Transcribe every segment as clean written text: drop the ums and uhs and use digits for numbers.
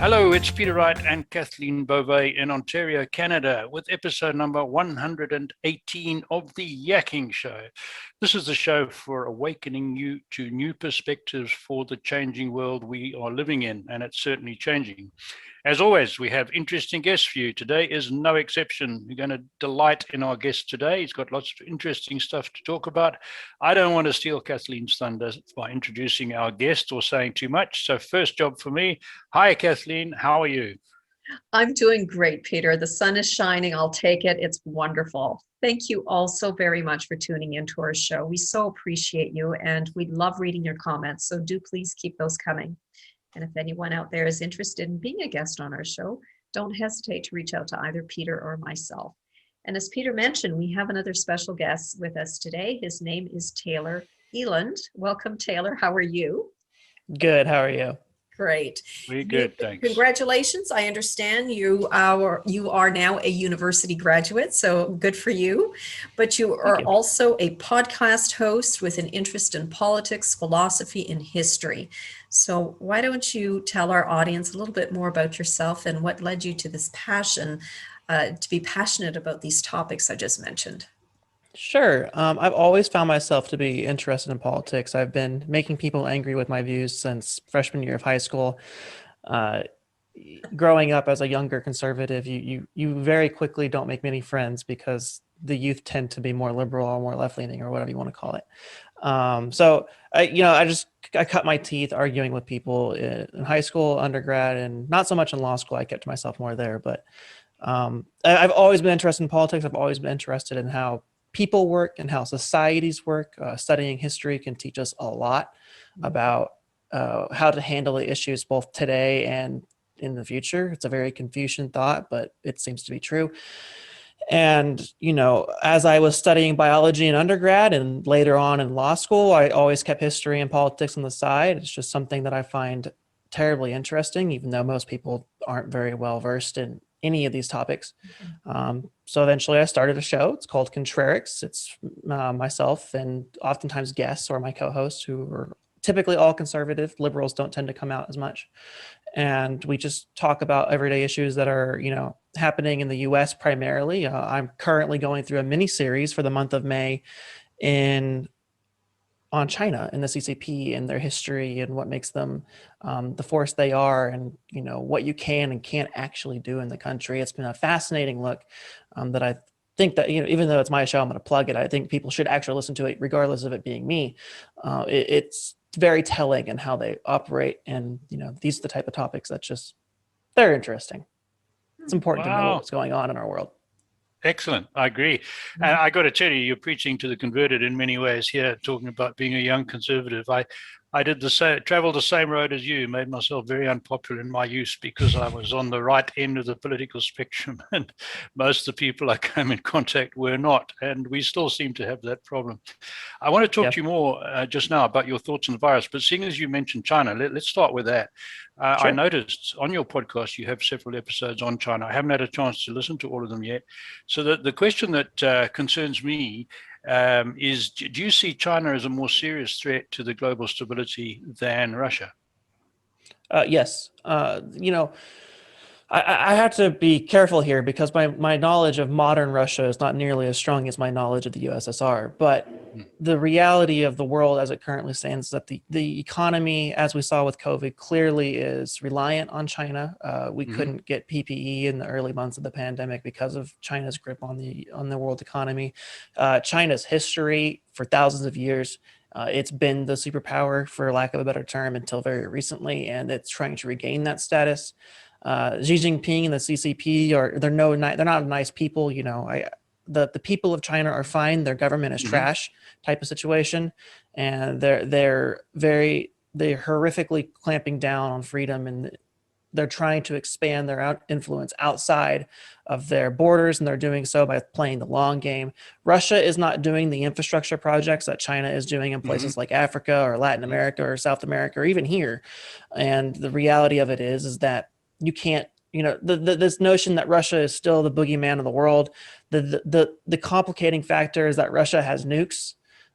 Hello, it's Peter Wright and Kathleen Beauvais in Ontario, Canada, with episode number 118 of the Yakking Show. This is the show for awakening you to new perspectives for the changing world we are living in, and it's certainly changing. As always, we have interesting guests for you. Today is no exception. We're going to delight in our guest today. He's got lots of interesting stuff to talk about. I don't want to steal Kathleen's thunder by introducing our guest or saying too much. So first job for me. Hi, Kathleen. How are you? I'm doing great, Peter. The sun is shining. I'll take it. It's wonderful. Thank you all so very much for tuning into our show. We so appreciate you, and we love reading your comments. So do please keep those coming. And if anyone out there is interested in being a guest on our show, don't hesitate to reach out to either Peter or myself. And as Peter mentioned, we have another special guest with us today. His name is Taylor Ealand. Welcome, Taylor. How are you? Good. How are you? Great. We're good, thanks. Congratulations. I understand you are now a university graduate, so good for you. But you are also a podcast host with an interest in politics, philosophy, and history. So why don't you tell our audience a little bit more about yourself and what led you to this passion, to be passionate about these topics I just mentioned? Sure. I've always found myself to be interested in politics. I've been making people angry with my views since freshman year of high school. Growing up as a younger conservative, you very quickly don't make many friends because the youth tend to be more liberal or more left-leaning or whatever you want to call it. So I cut my teeth arguing with people in high school, undergrad, and not so much in law school. I kept myself more there, but I've always been interested in politics. I've always been interested in how people work and how societies work. Studying history can teach us a lot about how to handle the issues both today and in the future. It's a very Confucian thought, but it seems to be true. And, as I was studying biology in undergrad and later on in law school, I always kept history and politics on the side. It's just something that I find terribly interesting, even though most people aren't very well versed in any of these topics. So eventually I started a show. It's called Contrarix. It's myself and oftentimes guests or my co-hosts who are typically all conservative. Liberals don't tend to come out as much. And we just talk about everyday issues that are, happening in the US primarily. I'm currently going through a mini series for the month of May on China and the CCP and their history and what makes them the force they are, and what you can and can't actually do in the country. It's been a fascinating look that I think that even though it's my show, I'm going to plug it. I think people should actually listen to it, regardless of it being me. It's very telling in how they operate, and these are the type of topics that they're interesting. It's important to know what's going on in our world. Excellent. I agree. And I got to tell you, you're preaching to the converted in many ways here, talking about being a young conservative. I did traveled the same road as you, made myself very unpopular in my youth because I was on the right end of the political spectrum, and most of the people I came in contact were not, and we still seem to have that problem. I want to talk to you more just now about your thoughts on the virus, but seeing as you mentioned China, let's start with that. Sure. I noticed on your podcast you have several episodes on China. I haven't had a chance to listen to all of them yet. So the question that concerns me is, do you see China as a more serious threat to the global stability than Russia? Yes. I have to be careful here because my knowledge of modern Russia is not nearly as strong as my knowledge of the USSR. But the reality of the world as it currently stands is that the economy, as we saw with COVID, clearly is reliant on China. We couldn't get PPE in the early months of the pandemic because of China's grip on the world economy. China's history for thousands of years, it's been the superpower, for lack of a better term, until very recently, and it's trying to regain that status. Xi Jinping and the CCP they're not nice people. The people of China are fine. Their government is trash type of situation, and they're horrifically clamping down on freedom, and they're trying to expand their influence outside of their borders, and they're doing so by playing the long game. Russia is not doing the infrastructure projects that China is doing in places like Africa or Latin America or South America or even here. And the reality of it is that you can't, this notion that Russia is still the boogeyman of the world. The complicating factor is that Russia has nukes.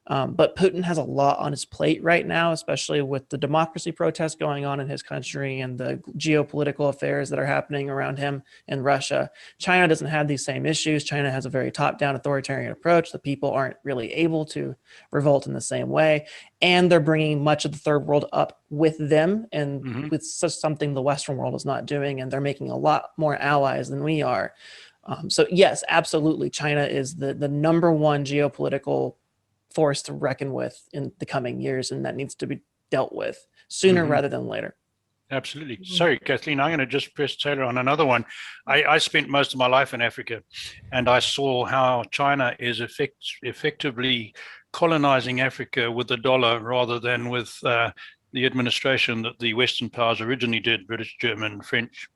But Putin has a lot on his plate right now, especially with the democracy protests going on in his country and the geopolitical affairs that are happening around him in Russia. China doesn't have these same issues. China has a very top-down authoritarian approach. The people aren't really able to revolt in the same way. And they're bringing much of the third world up with them, and with something the Western world is not doing. And they're making a lot more allies than we are. So yes, absolutely. China is the number one geopolitical force to reckon with in the coming years, and that needs to be dealt with sooner rather than later. Absolutely. Sorry, Kathleen, I'm going to just press Taylor on another one. I spent most of my life in Africa, and I saw how China is effectively colonizing Africa with the dollar rather than with the administration that the Western powers originally did, British, German, French.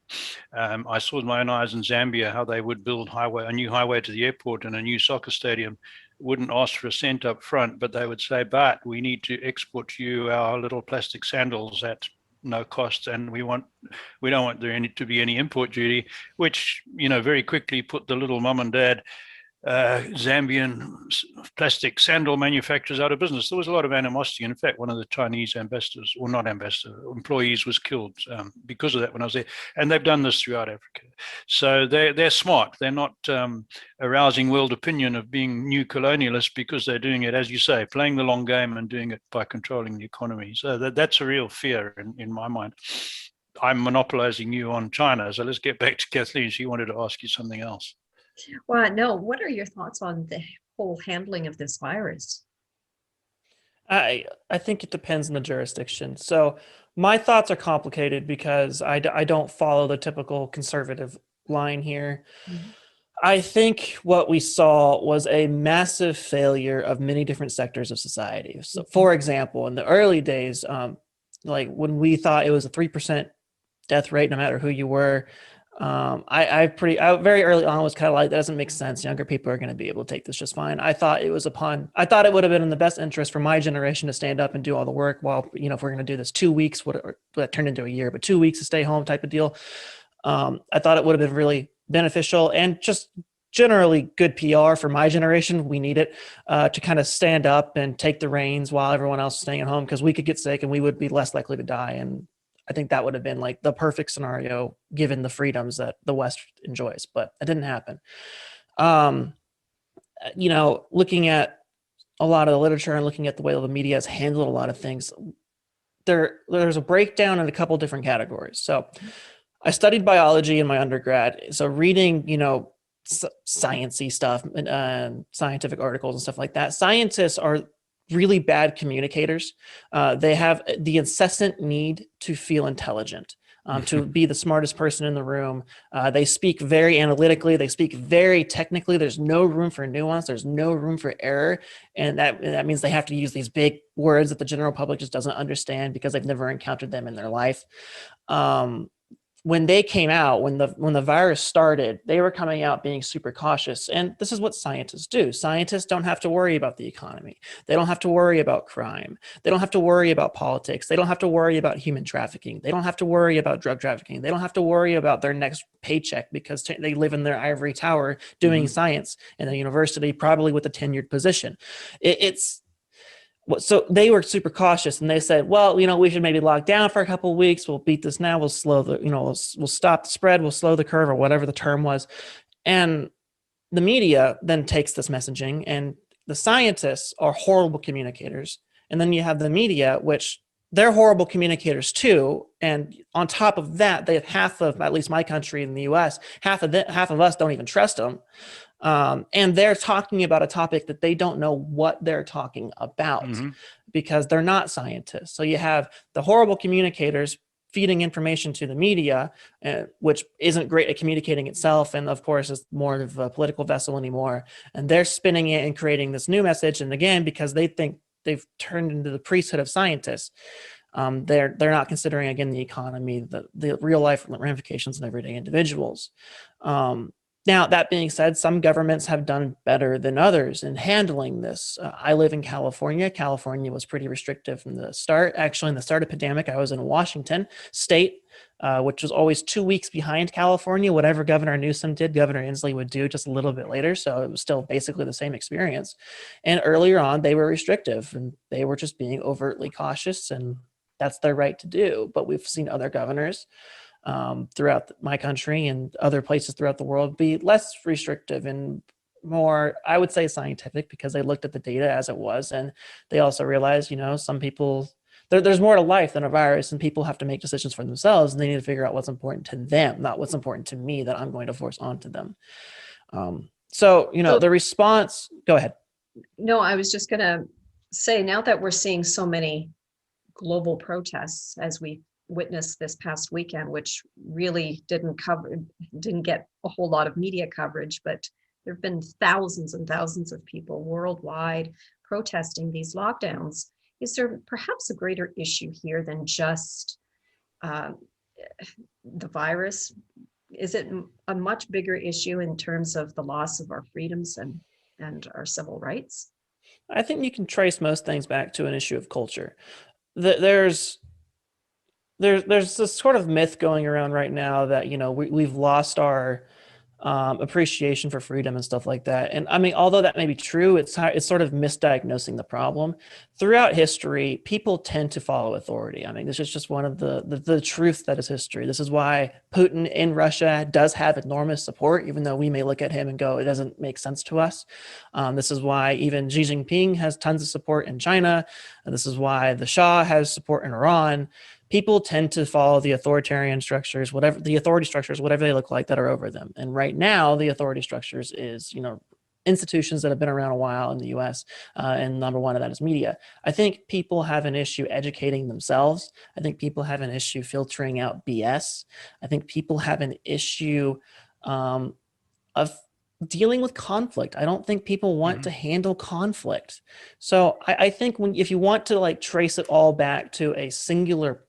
I saw with my own eyes in Zambia how they would build a new highway to the airport and a new soccer stadium. Wouldn't ask for a cent up front, but they would say, "But we need to export to you our little plastic sandals at no cost, and we don't want there to be any import duty," which very quickly put the little mum and dad Zambian plastic sandal manufacturers out of business. There was a lot of animosity. In fact, one of the Chinese ambassadors, or not ambassador, employees was killed because of that when I was there. And they've done this throughout Africa. So they're smart. They're not arousing world opinion of being new colonialists, because they're doing it, as you say, playing the long game and doing it by controlling the economy. So that's a real fear in my mind. I'm monopolizing you on China. So let's get back to Kathleen. She wanted to ask you something else. Well, no, what are your thoughts on the whole handling of this virus? I think it depends on the jurisdiction. So my thoughts are complicated because I don't follow the typical conservative line here. I think what we saw was a massive failure of many different sectors of society. So, for example, in the early days, like when we thought it was a 3% death rate, no matter who you were, I very early on was kind of like, that doesn't make sense. Younger people are going to be able to take this just fine. I thought it would have been in the best interest for my generation to stand up and do all the work while, if we're going to do this 2 weeks, that turned into a year, but 2 weeks to stay home type of deal. I thought it would have been really beneficial and just generally good PR for my generation. We need it to kind of stand up and take the reins while everyone else is staying at home, because we could get sick and we would be less likely to die. And I think that would have been like the perfect scenario given the freedoms that the West enjoys, but it didn't happen. Looking at a lot of the literature and looking at the way the media has handled a lot of things, there's a breakdown in a couple different categories. So I studied biology in my undergrad. So reading, science-y stuff and scientific articles and stuff like that, scientists are really bad communicators. They have the incessant need to feel intelligent, to be the smartest person in the room. They speak very analytically. They speak very technically. There's no room for nuance. There's no room for error. And that means they have to use these big words that the general public just doesn't understand because they've never encountered them in their life. When they came out, when the virus started, they were coming out being super cautious. And this is what scientists do. Scientists don't have to worry about the economy. They don't have to worry about crime. They don't have to worry about politics. They don't have to worry about human trafficking. They don't have to worry about drug trafficking. They don't have to worry about their next paycheck because they live in their ivory tower doing science in a university, probably with a tenured position. So they were super cautious, and they said, well, we should maybe lock down for a couple of weeks. We'll beat this now. We'll slow we'll stop the spread. We'll slow the curve, or whatever the term was. And the media then takes this messaging, and the scientists are horrible communicators. And then you have the media, which they're horrible communicators too. And on top of that, they have half of, at least my country in the US, half of us don't even trust them. And they're talking about a topic that they don't know what they're talking about because they're not scientists. So you have the horrible communicators feeding information to the media, which isn't great at communicating itself. And of course, is more of a political vessel anymore. And they're spinning it and creating this new message. And again, because they think they've turned into the priesthood of scientists, they're not considering, again, the economy, the real life ramifications of everyday individuals. Now, that being said, some governments have done better than others in handling this. I live in California. California was pretty restrictive from the start. Actually, in the start of the pandemic, I was in Washington State, which was always 2 weeks behind California. Whatever Governor Newsom did, Governor Inslee would do just a little bit later. So it was still basically the same experience. And earlier on, they were restrictive and they were just being overtly cautious, and that's their right to do. But we've seen other governors throughout my country and other places throughout the world be less restrictive and more, I would say, scientific, because they looked at the data as it was. And they also realized, some people, there's more to life than a virus, and people have to make decisions for themselves, and they need to figure out what's important to them, not what's important to me that I'm going to force onto them. So the response, go ahead. No, I was just going to say, now that we're seeing so many global protests as we witnessed this past weekend, which really didn't get a whole lot of media coverage, but there have been thousands and thousands of people worldwide protesting these lockdowns. Is there perhaps a greater issue here than just the virus? Is it a much bigger issue in terms of the loss of our freedoms and our civil rights? I think you can trace most things back to an issue of culture. There's this sort of myth going around right now that, we've lost our appreciation for freedom and stuff like that. And I mean, although that may be true, it's sort of misdiagnosing the problem. Throughout history, people tend to follow authority. I mean, this is just one of the truth that is history. This is why Putin in Russia does have enormous support, even though we may look at him and go, it doesn't make sense to us. This is why even Xi Jinping has tons of support in China. And this is why the Shah has support in Iran. People tend to follow the authoritarian structures, whatever the authority structures, whatever they look like, that are over them. And right now, the authority structures is, institutions that have been around a while in the US. And number one of that is media. I think people have an issue educating themselves. I think people have an issue filtering out BS. I think people have an issue of dealing with conflict. I don't think people want to handle conflict. So I think if you want to trace it all back to a singular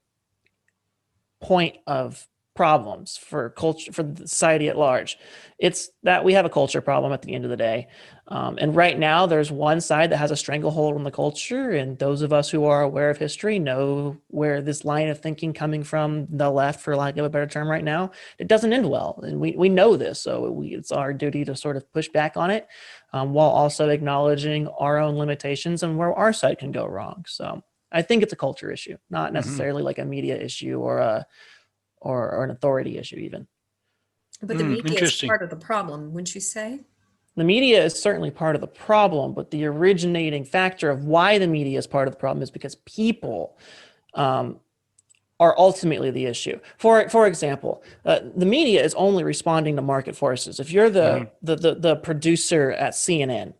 point of problems for culture, for the society at large, it's that we have a culture problem at the end of the day. And right now there's one side that has a stranglehold on the culture, and those of us who are aware of history know where this line of thinking coming from the left, for lack of a better term, right now, it doesn't end well. And we know this, so it's our duty to sort of push back on it, while also acknowledging our own limitations and where our side can go wrong. So I think it's a culture issue, not necessarily like a media issue or an authority issue even. But the media is part of the problem, wouldn't you say? The media is certainly part of the problem, but the originating factor of why the media is part of the problem is because people are ultimately the issue. For example, the media is only responding to market forces. If you're the producer at CNN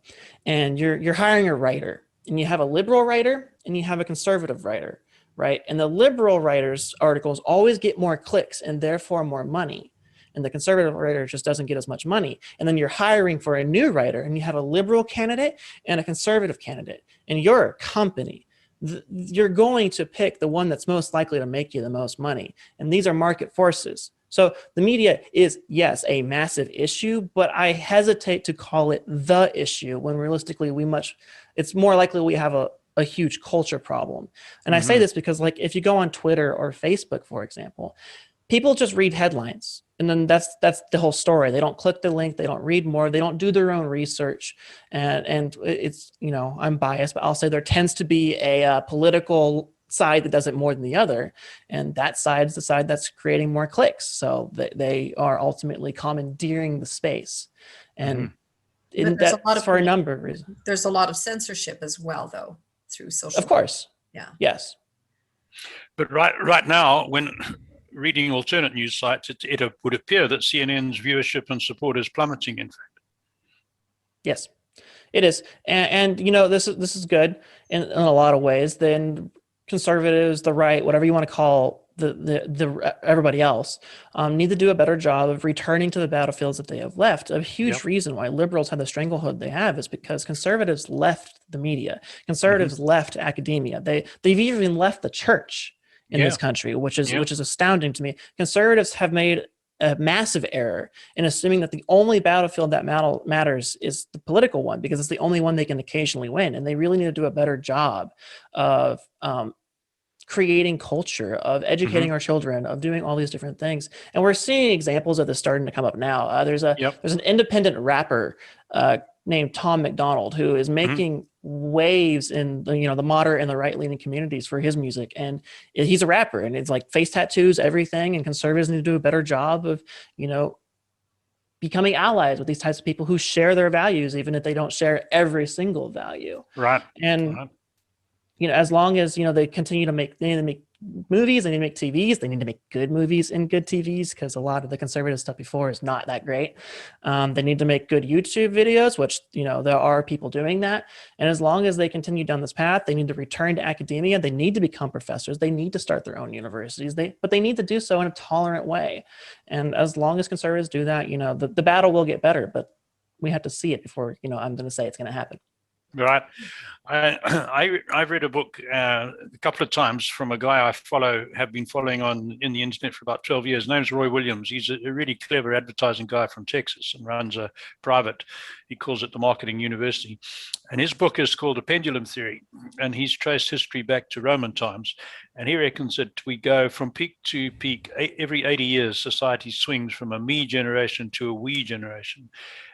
and you're hiring a writer, and you have a liberal writer and you have a conservative writer, right? And the liberal writer's articles always get more clicks and therefore more money. And the conservative writer just doesn't get as much money. And then you're hiring for a new writer and you have a liberal candidate and a conservative candidate, and you're a company. You're going to pick the one that's most likely to make you the most money. And these are market forces. So the media is, yes, a massive issue, but I hesitate to call it the issue when realistically it's more likely we have a huge culture problem. And I say this because if you go on Twitter or Facebook, for example, people just read headlines and then that's the whole story. They don't click the link, they don't read more, they don't do their own research. And it's, I'm biased, but I'll say there tends to be a political side that does it more than the other, and that side is the side that's creating more clicks, so they are ultimately commandeering the space. And that's for a number of reasons. There's a lot of censorship as well, though, through social media. Of course. Yeah. Yes. But right now, when reading alternate news sites, it would appear that CNN's viewership and support is plummeting, in fact. Yes, it is. And this is good in a lot of ways. Then conservatives, the right, whatever you want to call the everybody else, need to do a better job of returning to the battlefields that they have left. A huge reason why liberals have the stranglehold they have is because conservatives left the media. Conservatives left academia. They've even left the church in this country, which is astounding to me. Conservatives have made a massive error in assuming that the only battlefield that matters is the political one, because it's the only one they can occasionally win. And they really need to do a better job of creating culture, of educating our children, of doing all these different things. And we're seeing examples of this starting to come up now. There's an independent rapper named Tom McDonald who is making waves in the moderate and the right-leaning communities for his music. And he's a rapper, and it's like face tattoos, everything. And conservatives need to do a better job of, becoming allies with these types of people who share their values, even if they don't share every single value. Right. And as long as they continue to make movies, they need to make TVs, they need to make good movies and good TVs, because a lot of the conservative stuff before is not that great. They need to make good YouTube videos, which there are people doing that. And as long as they continue down this path, they need to return to academia. They need to become professors. They need to start their own universities. But they need to do so in a tolerant way. And as long as conservatives do that, the battle will get better. But we have to see it before I'm going to say it's going to happen. Right. I've read a book a couple of times from a guy have been following on in the internet for about 12 years. His name's Roy Williams. He's a really clever advertising guy from Texas and runs a private, he calls it the Marketing University. And his book is called The Pendulum Theory. And he's traced history back to Roman times. And he reckons that we go from peak to peak. Every 80 years, society swings from a me generation to a we generation.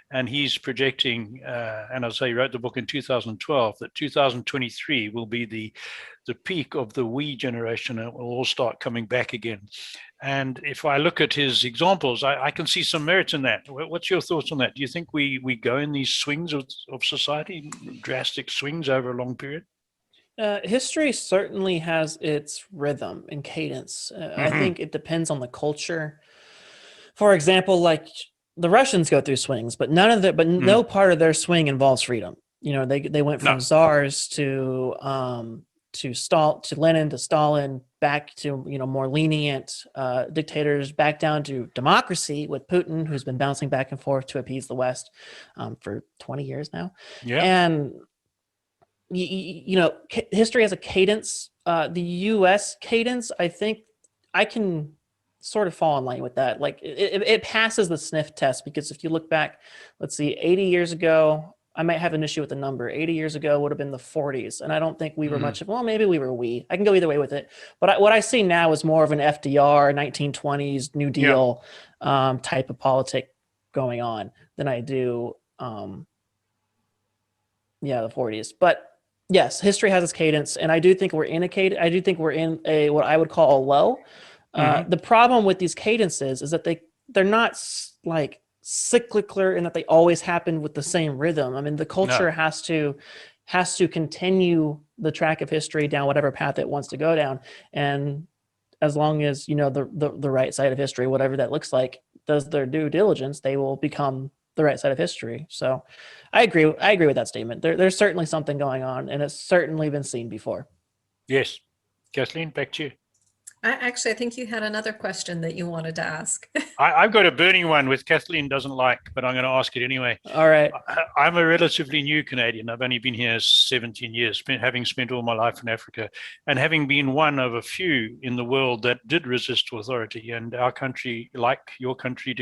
And he's projecting, and as I wrote the book in 2012, that 2023 will be the peak of the we generation, and it will all start coming back again. And if I look at his examples, I can see some merit in that. What's your thoughts on that? Do you think we go in these swings of society, drastic swings over a long period? History certainly has its rhythm and cadence. I think it depends on the culture. For example, like the Russians go through swings, but no part of their swing involves freedom. They went from czars to Lenin to Stalin, back to more lenient dictators, back down to democracy with Putin, who's been bouncing back and forth to appease the West for 20 years now. Yeah. And history has a cadence. The U.S. cadence, I think, I can sort of fall in line with that. Like it passes the sniff test, because if you look back, let's see, 80 years ago, I might have an issue with the number. 80 years ago would have been the 40s. And I don't think we were much of, maybe we were I can go either way with it. But what I see now is more of an FDR, 1920s, New Deal type of politic going on than I do, the 40s. But yes, history has its cadence. And I do think we're in a what I would call a low. The problem with these cadences is that they're not like cyclical in that they always happen with the same rhythm. I mean, the culture has to continue the track of history down whatever path it wants to go down. And as long as, the right side of history, whatever that looks like, does their due diligence, they will become the right side of history. So I agree with that statement. There's certainly something going on, and it's certainly been seen before. Yes. Kathleen, back to you. I think you had another question that you wanted to ask. I've got a burning one which Kathleen doesn't like, but I'm going to ask it anyway. All right. I'm a relatively new Canadian. I've only been here 17 years, having spent all my life in Africa, and having been one of a few in the world that did resist authority. And our country, like your country,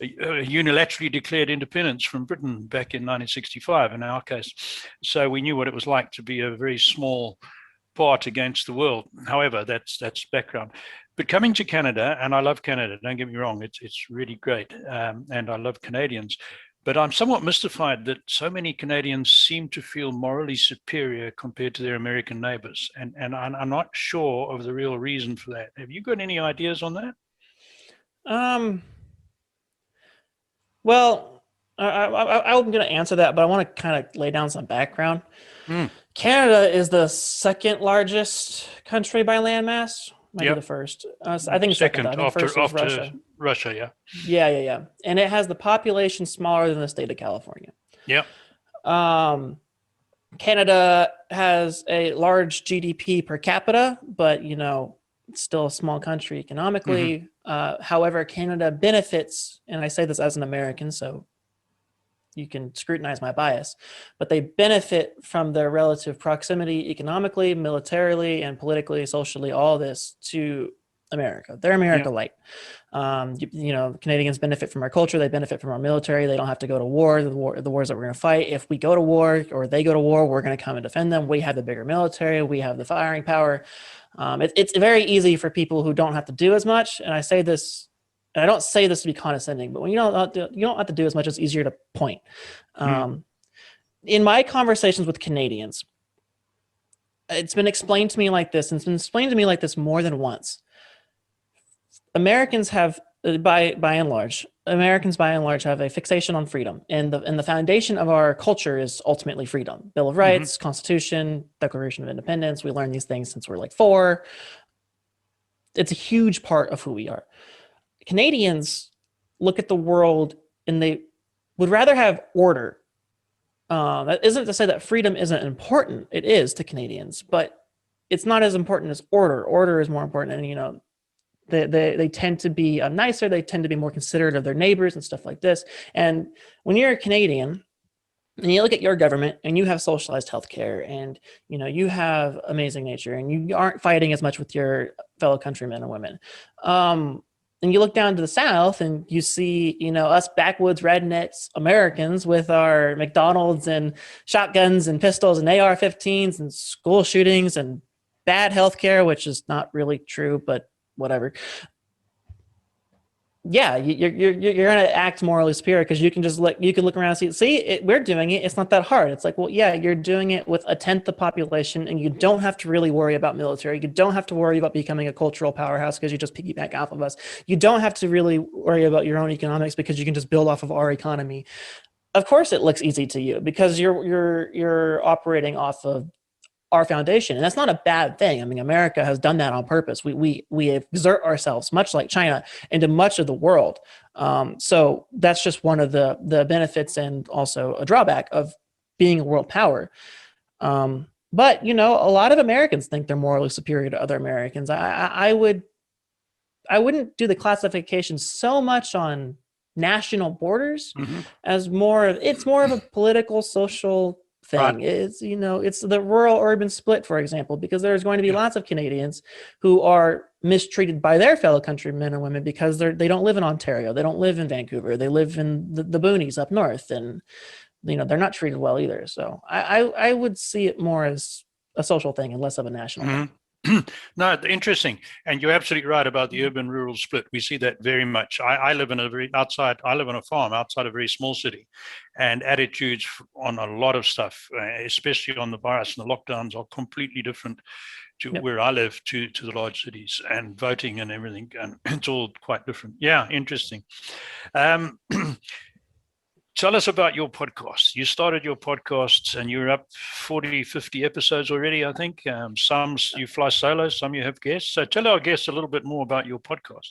unilaterally declared independence from Britain back in 1965, in our case. So we knew what it was like to be a very small part against the world. However, that's background. But coming to Canada, and I love Canada, don't get me wrong, it's really great, and I love Canadians, but I'm somewhat mystified that so many Canadians seem to feel morally superior compared to their American neighbors, and I'm not sure of the real reason for that. Have you got any ideas on that? Well, I'm going to answer that, but I want to kind of lay down some background. Canada is the second largest country by landmass. Might be the first. I think second. I think first was Russia. Russia, Yeah. And it has the population smaller than the state of California. Yeah. Canada has a large GDP per capita, but it's still a small country economically. However, Canada benefits, and I say this as an American, so you can scrutinize my bias, but they benefit from their relative proximity economically, militarily, and politically, socially, all this to America. They're America light. Canadians benefit from our culture. They benefit from our military. They don't have to go to war. The wars that we're going to fight. If we go to war or they go to war, we're going to come and defend them. We have the bigger military. We have the firing power. It's very easy for people who don't have to do as much. And I say this, and I don't say this to be condescending, but when you don't have to do as much, it's easier to point. In my conversations with Canadians, it's been explained to me like this, and it's been explained to me like this more than once. Americans have, by and large, have a fixation on freedom, and the foundation of our culture is ultimately freedom. Bill of Rights, Constitution, Declaration of Independence. We learn these things since we're like 4. It's a huge part of who we are. Canadians look at the world and they would rather have order. That isn't to say that freedom isn't important. It is to Canadians, but it's not as important as order. Order is more important, and they tend to be nicer. They tend to be more considerate of their neighbors and stuff like this. And when you're a Canadian and you look at your government and you have socialized healthcare and you have amazing nature and you aren't fighting as much with your fellow countrymen and women, and you look down to the South and you see us backwoods rednecks Americans with our McDonald's and shotguns and pistols and AR-15s and school shootings and bad healthcare, which is not really true, but whatever. Yeah, you're going to act morally superior because you can look around and see we're doing it. It's not that hard. It's like, well, yeah, you're doing it with 1/10 the population, and you don't have to really worry about military. You don't have to worry about becoming a cultural powerhouse because you just piggyback off of us. You don't have to really worry about your own economics because you can just build off of our economy. Of course, it looks easy to you because you're operating off of our foundation, and that's not a bad thing. I mean, America has done that on purpose. We exert ourselves, much like China, into much of the world. So that's just one of the benefits and also a drawback of being a world power. But a lot of Americans think they're morally superior to other Americans. I wouldn't do the classification so much on national borders as it's more of a political, social thing. Right. It's it's the rural urban split, for example, because there's going to be lots of Canadians who are mistreated by their fellow countrymen and women because they don't live in Ontario, they don't live in Vancouver, they live in the boonies up north, and they're not treated well either. So I would see it more as a social thing and less of a national thing. No, interesting. And you're absolutely right about the urban rural split. We see that very much. I live in a farm outside a very small city, and attitudes on a lot of stuff, especially on the virus and the lockdowns, are completely different to where I live to the large cities, and voting and everything. And it's all quite different. Yeah, interesting. Tell us about your podcast. You started your podcasts and you're up 40, 50 episodes already, I think. Some you fly solo, some you have guests. So tell our guests a little bit more about your podcast.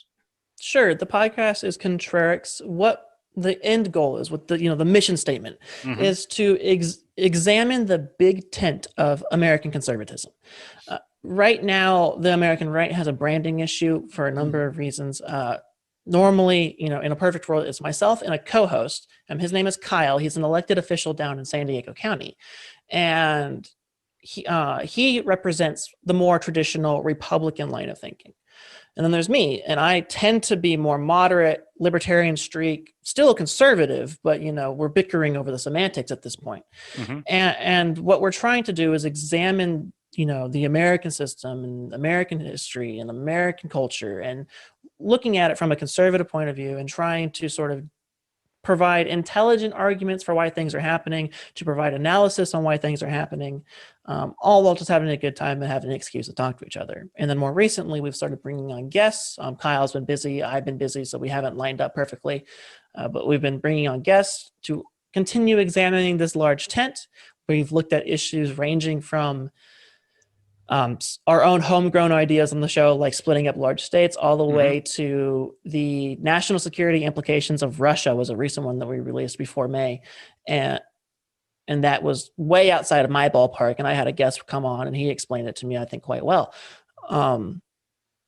Sure. The podcast is Contrarix. What the end goal is, what the mission statement is to examine the big tent of American conservatism. Right now, the American right has a branding issue for a number of reasons. Normally, in a perfect world, it's myself and a co-host. His name is Kyle. He's an elected official down in San Diego County. And he represents the more traditional Republican line of thinking. And then there's me, and I tend to be more moderate, libertarian streak, still a conservative, but, we're bickering over the semantics at this point. And what we're trying to do is examine, the American system and American history and American culture, and looking at it from a conservative point of view and trying to sort of provide intelligent arguments for why things are happening, to provide analysis on why things are happening, all while just having a good time and having an excuse to talk to each other. And then more recently, we've started bringing on guests. Kyle's been busy, I've been busy, so we haven't lined up perfectly, but we've been bringing on guests to continue examining this large tent. We've looked at issues ranging from our own homegrown ideas on the show, like splitting up large states, all the way to the national security implications of Russia was a recent one that we released before May. And that was way outside of my ballpark. And I had a guest come on and he explained it to me, I think, quite well.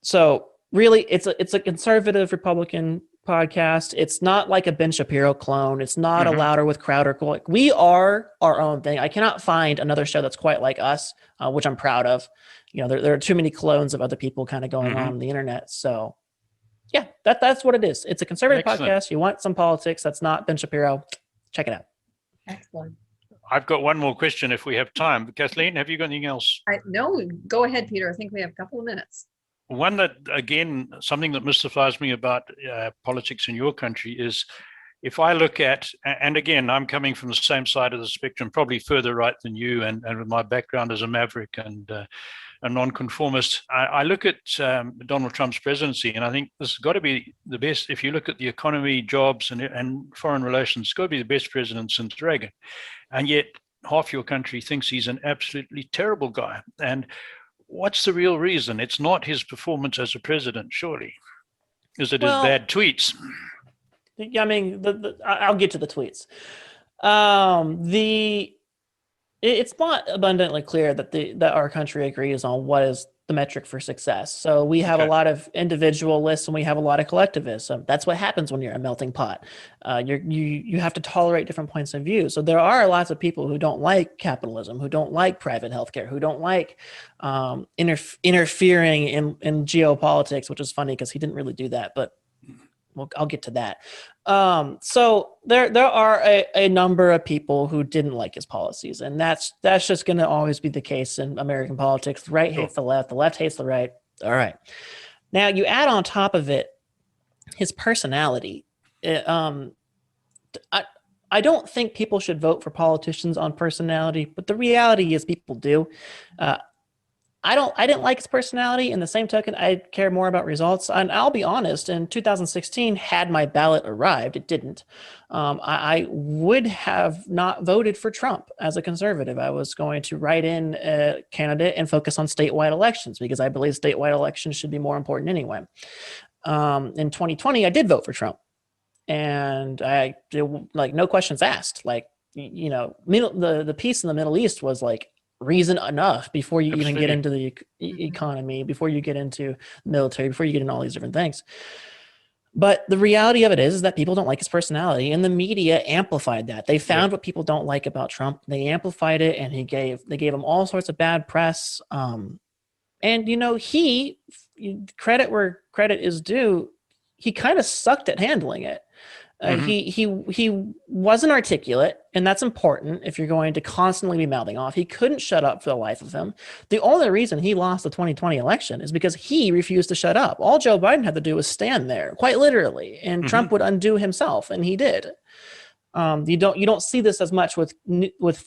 So really, it's a conservative Republican podcast. It's not like a Ben Shapiro clone. It's not a Louder with Crowder. Like, we are our own thing. I cannot find another show that's quite like us, which I'm proud of. There are too many clones of other people kind of going on the internet. So yeah, that's what it is. It's a conservative podcast. You want some politics that's not Ben Shapiro, check it out. Excellent. I've got one more question if we have time. Kathleen, have you got anything else? No, go ahead, Peter. I think we have a couple of minutes. One that, again, something that mystifies me about politics in your country is, if I look at, and again, I'm coming from the same side of the spectrum, probably further right than you, and with my background as a maverick and a nonconformist, I look at Donald Trump's presidency, and I think this has got to be the best. If you look at the economy, jobs, and foreign relations, it's got to be the best president since Reagan. And yet half your country thinks he's an absolutely terrible guy. And what's the real reason? It's not his performance as a president, surely. Is it his bad tweets? I mean, I'll get to the tweets. It's not abundantly clear that our country agrees on what is the metric for success. So we have a lot of individualists and we have a lot of collectivists. That's what happens when you're a melting pot. You have to tolerate different points of view. So there are lots of people who don't like capitalism, who don't like private healthcare, who don't like interfering in geopolitics, which is funny because he didn't really do that, but I'll get to that. So there are a number of people who didn't like his policies, and that's just going to always be the case in American politics. The right hates the left hates the right. All right. Now you add on top of it his personality. I don't think people should vote for politicians on personality, but the reality is people do. I didn't like his personality. In the same token, I care more about results. And I'll be honest, in 2016, had my ballot arrived, it didn't. I would have not voted for Trump as a conservative. I was going to write in a candidate and focus on statewide elections because I believe statewide elections should be more important anyway. In 2020, I did vote for Trump. And I did, like, no questions asked. Like, the peace in the Middle East was like reason enough before you even get into the economy, before you get into military, before you get into all these different things. But the reality of it is that people don't like his personality, and the media amplified that. They found what people don't like about Trump. They amplified it, and they gave him all sorts of bad press. And he, credit where credit is due, he kind of sucked at handling it. He wasn't articulate, and that's important if you're going to constantly be mouthing off. He couldn't shut up for the life of him. The only reason he lost the 2020 election is because he refused to shut up. All Joe Biden had to do was stand there, quite literally, and Trump would undo himself, and he did. You don't see this as much with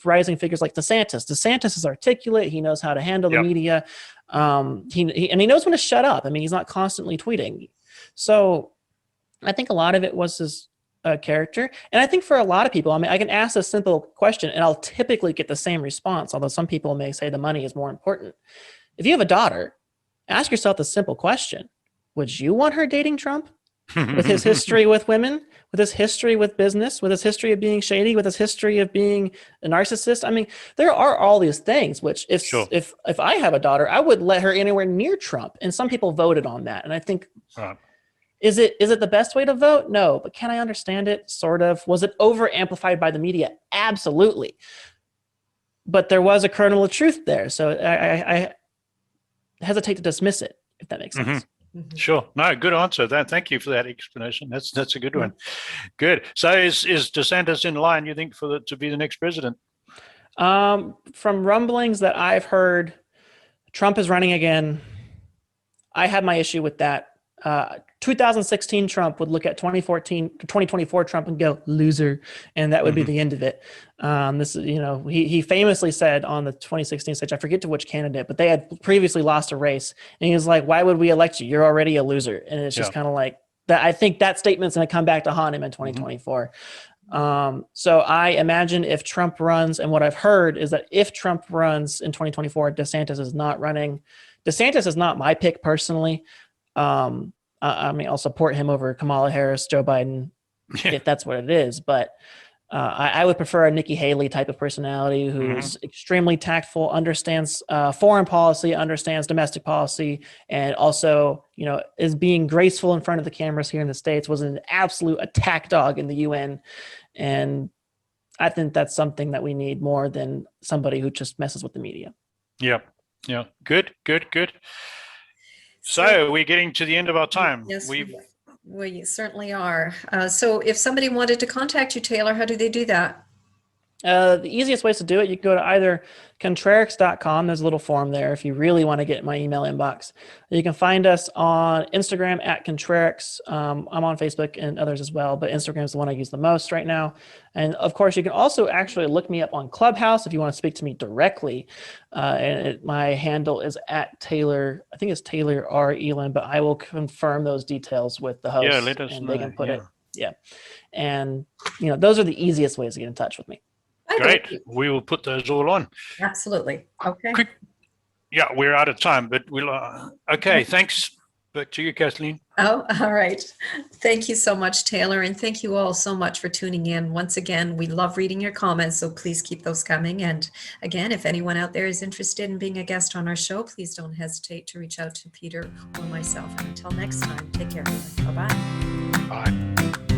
rising figures like DeSantis. DeSantis is articulate. He knows how to handle the media. He knows when to shut up. I mean, he's not constantly tweeting. So I think a lot of it was his character. And I think for a lot of people, I mean, I can ask a simple question and I'll typically get the same response, although some people may say the money is more important. If you have a daughter, ask yourself the simple question: would you want her dating Trump? With his history with women, with his history with business, with his history of being shady, with his history of being a narcissist. I mean, there are all these things which if I have a daughter, I would let her anywhere near Trump. And some people voted on that. And I think Is it the best way to vote? No, but can I understand it? Sort of. Was it over amplified by the media? Absolutely. But there was a kernel of truth there. So I hesitate to dismiss it, if that makes sense. Sure. No, good answer. Thank you for that explanation. That's a good one. Good. So is DeSantis in line, you think, to be the next president? From rumblings that I've heard, Trump is running again. I have my issue with that. 2016 Trump would look at 2024 Trump and go loser, and that would be the end of it. He famously said on the 2016 stage, I forget to which candidate, but they had previously lost a race, and he was like, "Why would we elect you? You're already a loser." And it's just kind of like that. I think that statement's going to come back to haunt him in 2024. So I imagine if Trump runs, and what I've heard is that if Trump runs in 2024, DeSantis is not running. DeSantis is not my pick personally. I mean, I'll support him over Kamala Harris, Joe Biden, if that's what it is. But I would prefer a Nikki Haley type of personality who's extremely tactful, understands foreign policy, understands domestic policy, and also, is being graceful in front of the cameras here in the States, was an absolute attack dog in the UN. And I think that's something that we need more than somebody who just messes with the media. Yeah. Yeah. Good. So we're getting to the end of our time. Yes, we certainly are. So if somebody wanted to contact you, Taylor, how do they do that? The easiest ways to do it, you can go to either Contrarix.com. There's a little form there if you really want to get my email inbox. You can find us on Instagram at Contrarix. I'm on Facebook and others as well, but Instagram is the one I use the most right now. And of course, you can also actually look me up on Clubhouse if you want to speak to me directly. My handle is at Taylor. I think it's Taylor R. Ealand, but I will confirm those details with the host. Yeah, let us know. They can put it. Yeah. And, those are the easiest ways to get in touch with me. Great. We will put those all on. Absolutely. Okay. Yeah, we're out of time, but we'll. Okay, thanks. Back to you, Kathleen. Oh, all right. Thank you so much, Taylor. And thank you all so much for tuning in. Once again, we love reading your comments, so please keep those coming. And again, if anyone out there is interested in being a guest on our show, please don't hesitate to reach out to Peter or myself. And until next time, take care. Bye-bye. Bye.